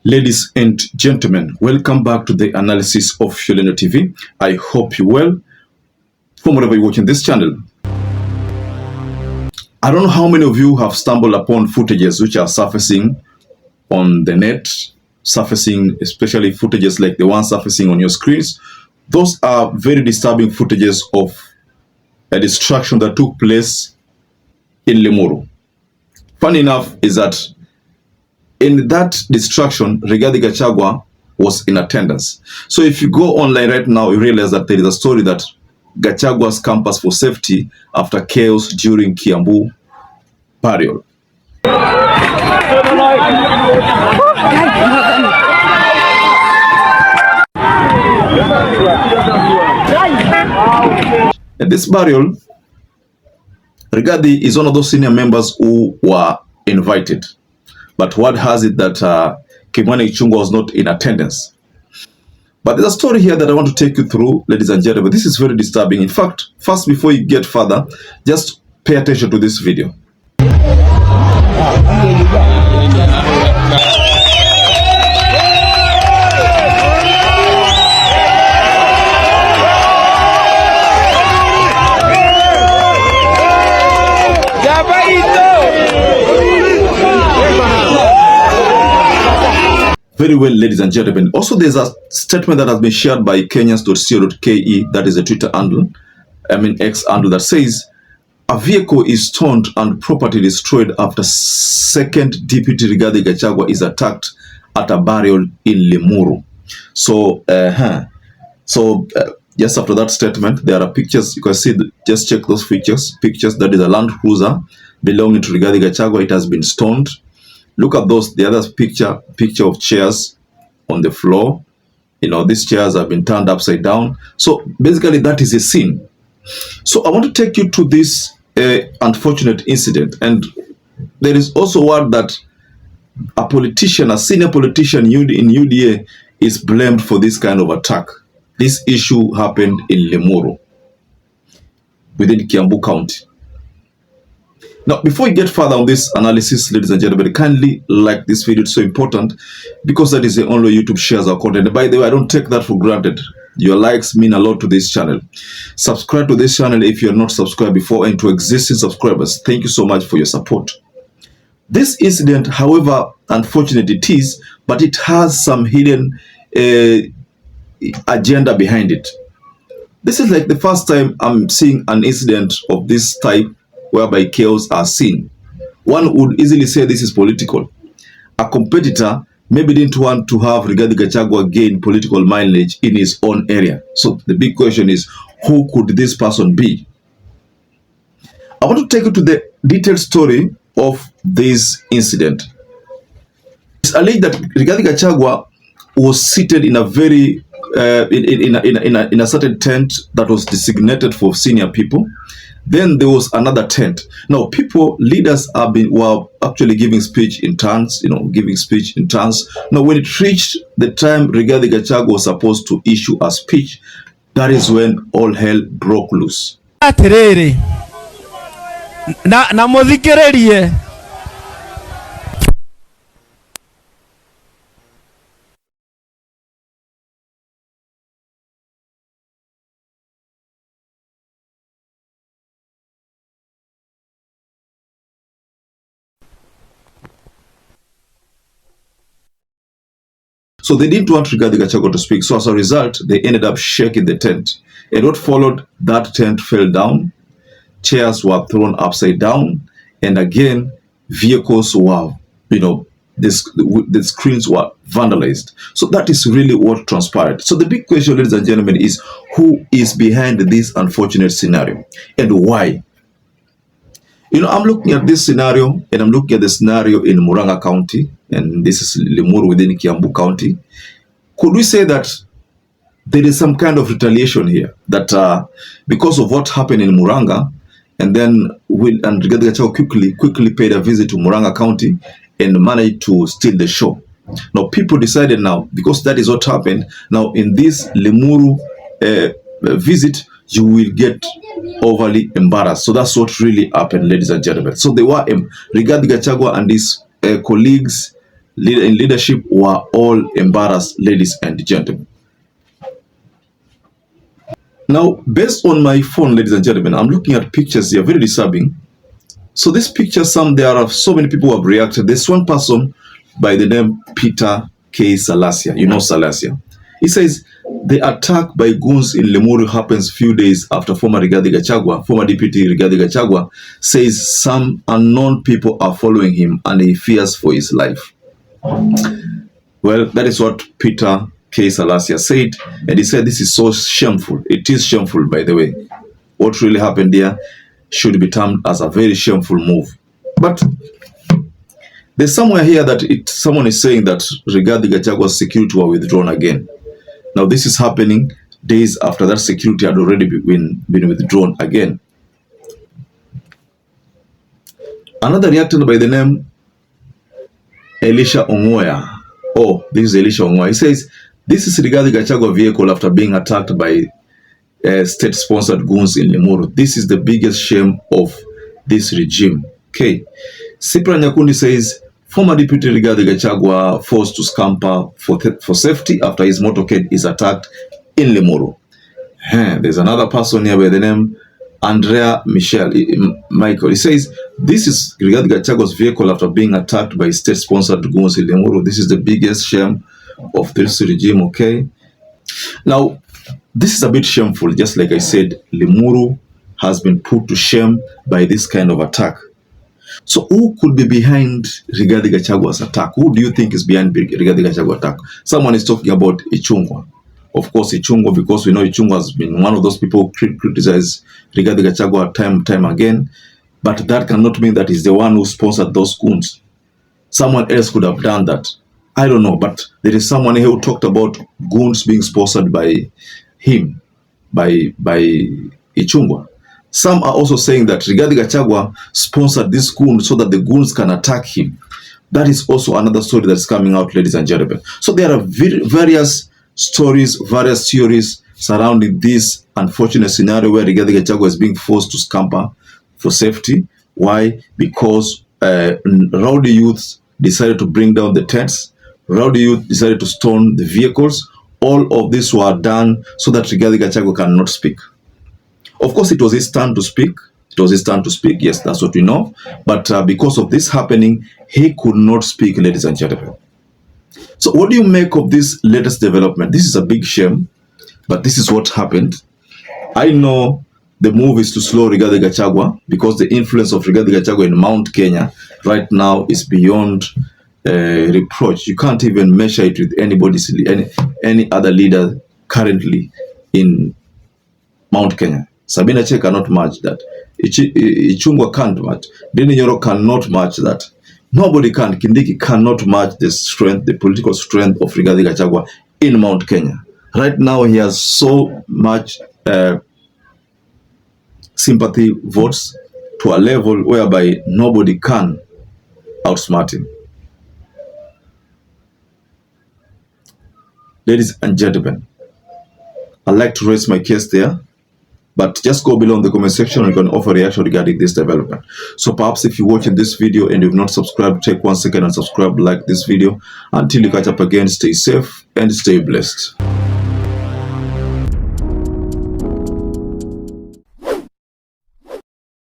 Ladies and gentlemen, welcome back to the analysis of YOLENO TV. I hope you're well from wherever you're watching this channel. I don't know how many of you have stumbled upon footages which are surfacing on the net, surfacing especially footages like the one surfacing on your screens. Those are very disturbing footages of a destruction that took place in Limuru. Funny enough is that in that destruction, RIGATHI was in attendance. So if you go online right now, you realize that there is a story that Gachagua's campus for safety after chaos during Kiambu burial. At this burial, RIGATHI is one of those senior members who were invited. But word has it that Kimani Ichung'wah was not in attendance. But there's a story here that I want to take you through, ladies and gentlemen. This is very disturbing. In fact, first, before you get further, just pay attention to this video. Very well, ladies and gentlemen. Also, there's a statement that has been shared by Kenyans.co.ke, that is a Twitter handle, X handle, that says, a vehicle is stormed and property destroyed after second Deputy Rigathi Gachagua is attacked at a burial in Limuru. So, just after that statement, there are pictures. You can see, just check those pictures. That is a Land Cruiser belonging to Rigathi Gachagua. It has been stormed. Look at those, the other picture of chairs on the floor. You know, these chairs have been turned upside down. So basically that is a scene. So I want to take you to this unfortunate incident. And there is also word that a politician, a senior politician in UDA is blamed for this kind of attack. This issue happened in Limuru, within Kiambu County. Now, before we get further on this analysis, ladies and gentlemen, kindly like this video. It's so important because that is the only YouTube shares our content. And by the way, I don't take that for granted. Your likes mean a lot to this channel. Subscribe to this channel if you're not subscribed before, and to existing subscribers, thank you so much for your support. This incident, however unfortunate it is, but it has some hidden agenda behind it. This is like the first time I'm seeing an incident of this type whereby chaos are seen. One would easily say this is political. A competitor maybe didn't want to have Rigathi Gachagua gain political mileage in his own area. So the big question is, who could this person be? I want to take you to the detailed story of this incident. It's alleged that Rigathi Gachagua was seated in a very in a certain tent that was designated for senior people. Then there was another tent. Now, leaders were actually giving speech in turns, Now, when it reached the time Rigathi Gachagua was supposed to issue a speech, that is when all hell broke loose. So they didn't want Rigathi Gachagua to speak. So as a result, they ended up shaking the tent. And what followed, that tent fell down. Chairs were thrown upside down. And again, vehicles were, the screens were vandalized. So that is really what transpired. So the big question, ladies and gentlemen, is who is behind this unfortunate scenario and why? I'm looking at this scenario, and I'm looking at the scenario in Murang'a County, and this is Limuru within Kiambu County. Could we say that there is some kind of retaliation here, that because of what happened in Murang'a, and then Rigathi Gachagua quickly paid a visit to Murang'a County and managed to steal the show? Now, people decided now, because that is what happened, now in this Limuru visit, you will get overly embarrassed. So that's what really happened, ladies and gentlemen. So they were Rigathi Gachagua and his colleagues in leadership were all embarrassed, ladies and gentlemen. Now, based on my phone, ladies and gentlemen, I'm looking at pictures here, very disturbing. So this picture, there are so many people who have reacted. There's one person by the name Peter K. Salasia. You know Salasia. He says, the attack by goons in Limuru happens few days after former Deputy Rigathi Gachagua, says some unknown people are following him and he fears for his life. Well, that is what Peter K. Salasia said, and he said this is so shameful. It is shameful, by the way. What really happened there should be termed as a very shameful move. But there's somewhere here that someone is saying that Rigathi Gachagua's security were withdrawn again. Now this is happening days after that security had already been withdrawn again. Another reactor by the name Elisha Ongoya. Oh, this is Elisha Ongoya. He says, this is Rigathi Gachagua vehicle after being attacked by state-sponsored goons in Limuru. This is the biggest shame of this regime. Okay. Cyprian Nyakundi says, former Deputy Rigathi Gachagua forced to scamper for safety after his motorcade is attacked in Limuru. There's another person here by the name Andrea Michael. He says, this is Rigathi Gachagua's vehicle after being attacked by state-sponsored goons in Limuru. This is the biggest shame of this regime, okay? Now, this is a bit shameful. Just like I said, Limuru has been put to shame by this kind of attack. So who could be behind Rigathi Gachagua's attack? Who do you think is behind Rigathi Gachagua's attack? Someone is talking about Ichung'wah. Of course, Ichung'wah, because we know Ichung'wah has been one of those people who criticize Rigathi Gachagua time again. But that cannot mean that he's the one who sponsored those goons. Someone else could have done that. I don't know, but there is someone here who talked about goons being sponsored by him, by Ichung'wah. Some are also saying that Rigathi Gachagua sponsored this goon so that the goons can attack him. That is also another story that's coming out, ladies and gentlemen. So there are various stories, various theories surrounding this unfortunate scenario where Rigathi Gachagua is being forced to scamper for safety. Why? Because rowdy youths decided to bring down the tents. Rowdy youth decided to stone the vehicles. All of this were done so that Rigathi Gachagua cannot speak. Of course, it was his turn to speak. It was his turn to speak. Yes, that's what we know. But because of this happening, he could not speak, ladies and gentlemen. So what do you make of this latest development? This is a big shame, but this is what happened. I know the move is to slow Rigathi Gachagua because the influence of Rigathi Gachagua in Mount Kenya right now is beyond reproach. You can't even measure it with any other leader currently in Mount Kenya. Sabina Che cannot match that. Ichung'wah can't match. Deni Nyoro cannot match that. Nobody can. Kindiki cannot match the strength, the political strength of Rigathi Gachagua in Mount Kenya. Right now, he has so much sympathy votes to a level whereby nobody can outsmart him. Ladies and gentlemen, I'd like to raise my case there. But just go below in the comment section and you can offer a reaction regarding this development. So perhaps if you're watching this video and you've not subscribed, take 1 second and subscribe, like this video. Until you catch up again, stay safe and stay blessed.